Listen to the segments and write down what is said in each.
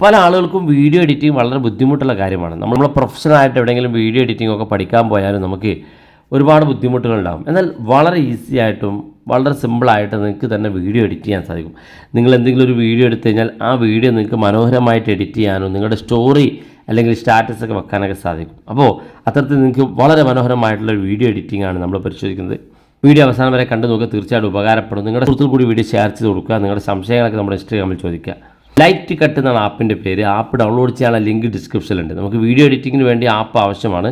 പല ആളുകൾക്കും video editing വളരെ ബുദ്ധിമുട്ടുള്ള കാര്യമാണ്. നമ്മൾ പ്രൊഫഷണലായിട്ട് എവിടെയെങ്കിലും വീഡിയോ എഡിറ്റിംഗ് ഒക്കെ പഠിക്കാൻ പോയാലും നമുക്ക് ഒരുപാട് ബുദ്ധിമുട്ടുകളുണ്ടാകും. എന്നാൽ വളരെ ഈസി ആയിട്ടും വളരെ സിമ്പിളായിട്ട് നിങ്ങൾക്ക് തന്നെ വീഡിയോ എഡിറ്റ് ചെയ്യാൻ സാധിക്കും. നിങ്ങൾ എന്തെങ്കിലും ഒരു വീഡിയോ എടുത്തു കഴിഞ്ഞാൽ ആ വീഡിയോ നിങ്ങൾക്ക് മനോഹരമായിട്ട് എഡിറ്റ് ചെയ്യാനും നിങ്ങളുടെ സ്റ്റോറി അല്ലെങ്കിൽ സ്റ്റാറ്റസ് ഒക്കെ വെക്കാനൊക്കെ സാധിക്കും. അപ്പോൾ അത്തരത്തിൽ നിങ്ങൾക്ക് വളരെ മനോഹരമായിട്ടുള്ളൊരു വീഡിയോ എഡിറ്റിംഗ് ആണ് നമ്മൾ പരിശോധിക്കുന്നത്. വീഡിയോ അവസാനം വരെ കണ്ടു നോക്കുക, തീർച്ചയായിട്ടും ഉപകാരപ്പെടും. നിങ്ങളുടെ സുഹൃത്തുക്കൾ കൂടി വീഡിയോ ഷെയർ ചെയ്ത് കൊടുക്കുക. നിങ്ങളുടെ സംശയങ്ങളൊക്കെ നമ്മുടെ ഇൻസ്റ്റാഗ്രാമിൽ ചോദിക്കുക. ലൈറ്റ് കട്ട് എന്നാണ് ആപ്പിൻ്റെ പേര്. ആപ്പ് ഡൗൺലോഡ് ചെയ്യാനുള്ള ലിങ്ക് ഡിസ്ക്രിപ്ഷനിലുണ്ട്. നമുക്ക് വീഡിയോ എഡിറ്റിങ്ങിന് വേണ്ടി ആപ്പ് ആവശ്യമാണ്.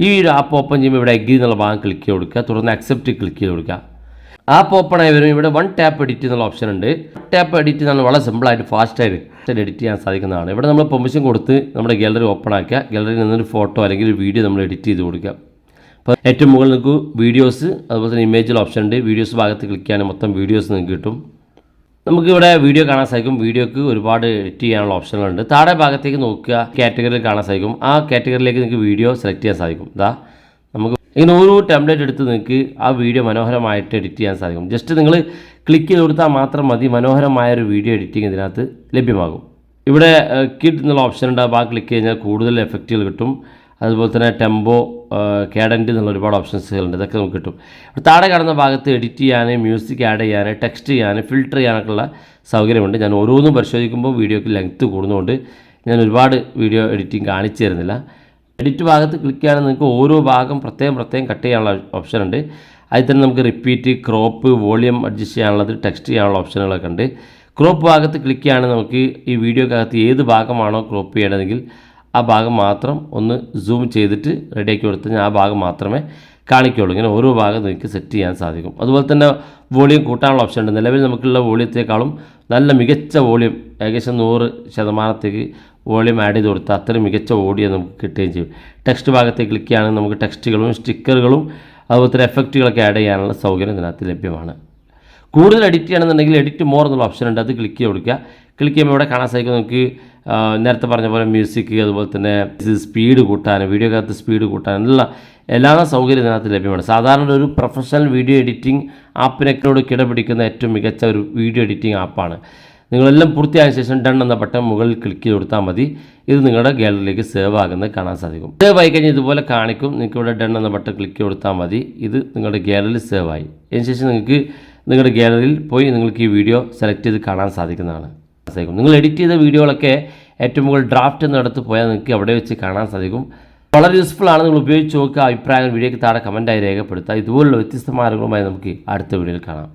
ഈ ഒരു ആപ്പ് ഓപ്പൺ ചെയ്യുമ്പോൾ ഇവിടെ എഗ്രി എന്നുള്ള ഭാഗം ക്ലിക്ക് ചെയ്ത് കൊടുക്കുക. തുടർന്ന് അക്സെപ്റ്റ് ക്ലിക്ക് ചെയ്ത് കൊടുക്കുക. ആപ്പ് ഓപ്പൺ ആയി വരും. ഇവിടെ വൺ ടാപ്പ് എഡിറ്റ് എന്നുള്ള ഓപ്ഷൻ ഉണ്ട്. ടാപ്പ് എഡിറ്റ് എന്നാൽ വളരെ സിമ്പിളായിട്ട് ഫാസ്റ്റായിട്ട് എഡിറ്റ് ചെയ്യാൻ സാധിക്കുന്നതാണ്. ഇവിടെ നമ്മൾ പെർമിഷൻ കൊടുത്ത് നമ്മുടെ ഗാലറി ഓപ്പൺ ആക്കുക. ഗാലറിയിൽ നിന്നൊരു ഫോട്ടോ അല്ലെങ്കിൽ ഒരു വീഡിയോ നമ്മൾ എഡിറ്റ് ചെയ്ത് കൊടുക്കുക. അപ്പോൾ ഏറ്റവും മുകളിൽ നിങ്ങൾക്ക് വീഡിയോസ്, അതുപോലെ തന്നെ ഇമേജിൽ ഓപ്ഷൻ ഉണ്ട്. വീഡിയോസ് ഭാഗത്ത് ക്ലിക്ക് ചെയ്യാൻ മൊത്തം വീഡിയോസ് നിങ്ങൾക്ക് കിട്ടും. നമുക്കിവിടെ വീഡിയോ കാണാൻ സാധിക്കും. വീഡിയോക്ക് ഒരുപാട് എഡിറ്റ് ചെയ്യാനുള്ള ഓപ്ഷനുകളുണ്ട്. താഴെ ഭാഗത്തേക്ക് നോക്കുക, കാറ്റഗറിയിൽ കാണാൻ സാധിക്കും. ആ കാറ്റഗറിയിലേക്ക് നിങ്ങൾക്ക് വീഡിയോ സെലക്ട് ചെയ്യാൻ സാധിക്കും. നമുക്ക് ഇങ്ങനെ ഓരോ ടെംപ്ലേറ്റ് എടുത്ത് നിങ്ങൾക്ക് ആ വീഡിയോ മനോഹരമായിട്ട് എഡിറ്റ് ചെയ്യാൻ സാധിക്കും. ജസ്റ്റ് നിങ്ങൾ ക്ലിക്ക് ചെയ്ത് കൊടുത്താൽ മാത്രം മതി, മനോഹരമായൊരു വീഡിയോ എഡിറ്റിംഗ് ഇതിനകത്ത് ലഭ്യമാകും. ഇവിടെ കിഡ് എന്നുള്ള ഓപ്ഷൻ ഉണ്ട്. ആ ഭാഗം ക്ലിക്ക് കഴിഞ്ഞാൽ കൂടുതൽ എഫക്റ്റുകൾ കിട്ടും. അതുപോലെ തന്നെ ടെമ്പോ, കാഡൻറ്റ് എന്നുള്ള ഒരുപാട് ഓപ്ഷൻസുകളുണ്ട്. ഇതൊക്കെ നമുക്ക് കിട്ടും. താഴെ കാണുന്ന ഭാഗത്ത് എഡിറ്റ് ചെയ്യാൻ, മ്യൂസിക് ആഡ് ചെയ്യാൻ, ടെക്സ്റ്റ് ചെയ്യാൻ, ഫിൽറ്റർ ചെയ്യാനൊക്കെയുള്ള സൗകര്യമുണ്ട്. ഞാൻ ഓരോന്നും പരിശോധിക്കുമ്പോൾ വീഡിയോക്ക് ലെങ്ത്ത് കൂടുന്നതുകൊണ്ട് ഞാൻ ഒരുപാട് വീഡിയോ എഡിറ്റിംഗ് കാണിച്ചു തരുന്നില്ല. എഡിറ്റ് ഭാഗത്ത് ക്ലിക്ക് ചെയ്യുകയാണെങ്കിൽ നിങ്ങൾക്ക് ഓരോ ഭാഗം പ്രത്യേകം കട്ട് ചെയ്യാനുള്ള ഓപ്ഷൻ ഉണ്ട്. അതിൽ തന്നെ നമുക്ക് റിപ്പീറ്റ്, ക്രോപ്പ്, വോളിയം അഡ്ജസ്റ്റ് ചെയ്യാനുള്ളത്, ടെക്സ്റ്റ് ചെയ്യാനുള്ള ഓപ്ഷനുകളൊക്കെ ഉണ്ട്. ക്രോപ്പ് ഭാഗത്ത് ക്ലിക്ക് ചെയ്യുകയാണെങ്കിൽ നമുക്ക് ഈ വീഡിയോക്കകത്ത് ഏത് ഭാഗമാണോ ക്രോപ്പ് ചെയ്യണമെങ്കിൽ ആ ഭാഗം മാത്രം ഒന്ന് സൂം ചെയ്തിട്ട് റെഡിയാക്കി കൊടുത്തു കഴിഞ്ഞാൽ ആ ഭാഗം മാത്രമേ കാണിക്കുകയുള്ളൂ. ഇങ്ങനെ ഓരോ ഭാഗം നിങ്ങൾക്ക് സെറ്റ് ചെയ്യാൻ സാധിക്കും. അതുപോലെ തന്നെ വോളിയം കൂട്ടാനുള്ള ഓപ്ഷൻ ഉണ്ട്. നിലവിൽ നമുക്കുള്ള വോളിയത്തേക്കാളും നല്ല മികച്ച വോളിയം, ഏകദേശം 100% വോളിയം ആഡ് ചെയ്ത് കൊടുത്താൽ അത്രയും മികച്ച ഓഡിയോ നമുക്ക് കിട്ടുകയും ചെയ്യും. ടെക്സ്റ്റ് ഭാഗത്തേക്ക് ക്ലിക്ക് ചെയ്യുകയാണെങ്കിൽ നമുക്ക് ടെക്സ്റ്റുകളും സ്റ്റിക്കറുകളും അതുപോലെ തന്നെ എഫക്റ്റുകളൊക്കെ ആഡ് ചെയ്യാനുള്ള സൗകര്യം ഇതിനകത്ത് ലഭ്യമാണ്. കൂടുതൽ എഡിറ്റ് ചെയ്യണമെന്നുണ്ടെങ്കിൽ എഡിറ്റ് മോർ എന്നുള്ള ഓപ്ഷൻ ഉണ്ട്. അത് ക്ലിക്ക് ചെയ്ത് കൊടുക്കുക. ക്ലിക്ക് ചെയ്യുമ്പോൾ ഇവിടെ കാണാൻ സാധിക്കും നമുക്ക് നേരത്തെ പറഞ്ഞ പോലെ മ്യൂസിക്, അതുപോലെ തന്നെ സ്പീഡ് കൂട്ടാൻ, വീഡിയോക്കകത്ത് സ്പീഡ് കൂട്ടാനുള്ള എല്ലാ സൗകര്യം ഇതിനകത്ത് ലഭ്യമാണ്. സാധാരണ ഒരു പ്രൊഫഷണൽ വീഡിയോ എഡിറ്റിംഗ് ആപ്പിനൊക്കെ കിടപിടിക്കുന്ന ഏറ്റവും മികച്ച ഒരു വീഡിയോ എഡിറ്റിംഗ് ആപ്പാണ്. നിങ്ങളെല്ലാം പൂർത്തിയായ ശേഷം ഡൺ എന്ന ബട്ടൺ മുകളിൽ ക്ലിക്ക് ചെയ്ത് കൊടുത്താൽ മതി. ഇത് നിങ്ങളുടെ ഗാലറിയിലേക്ക് സേവ് ആകുന്നത് കാണാൻ സാധിക്കും. സേവ് ആയി കഴിഞ്ഞാൽ ഇതുപോലെ കാണിക്കും. നിങ്ങൾക്ക് ഇവിടെ ഡൺ എന്ന ബട്ടൺ ക്ലിക്ക് ചെയ്ത് കൊടുത്താൽ മതി. ഇത് നിങ്ങളുടെ ഗാലറിയിൽ സേവ് ആയി. അതിനുശേഷം നിങ്ങൾക്ക് നിങ്ങളുടെ ഗാലറിയിൽ പോയി നിങ്ങൾക്ക് ഈ വീഡിയോ സെലക്ട് ചെയ്ത് കാണാൻ സാധിക്കുന്നതാണ്. നിങ്ങൾ എഡിറ്റ് ചെയ്ത വീഡിയോകളൊക്കെ ഏറ്റവും മുകളിൽ ഡ്രാഫ്റ്റ് എന്നിടത്ത് പോയാൽ നിങ്ങൾക്ക് അവിടെ വെച്ച് കാണാൻ സാധിക്കും. വളരെ യൂസ്ഫുൾ ആണ്. നിങ്ങൾ ഉപയോഗിച്ച് നോക്കുക. അഭിപ്രായങ്ങൾ വീഡിയോയ്ക്ക് താഴെ കമൻറ്റായി രേഖപ്പെടുത്തുക. ഇതുപോലുള്ള വ്യത്യസ്തമായ അറിവുകളുമായി നമുക്ക് അടുത്ത വീഡിയോയിൽ കാണാം.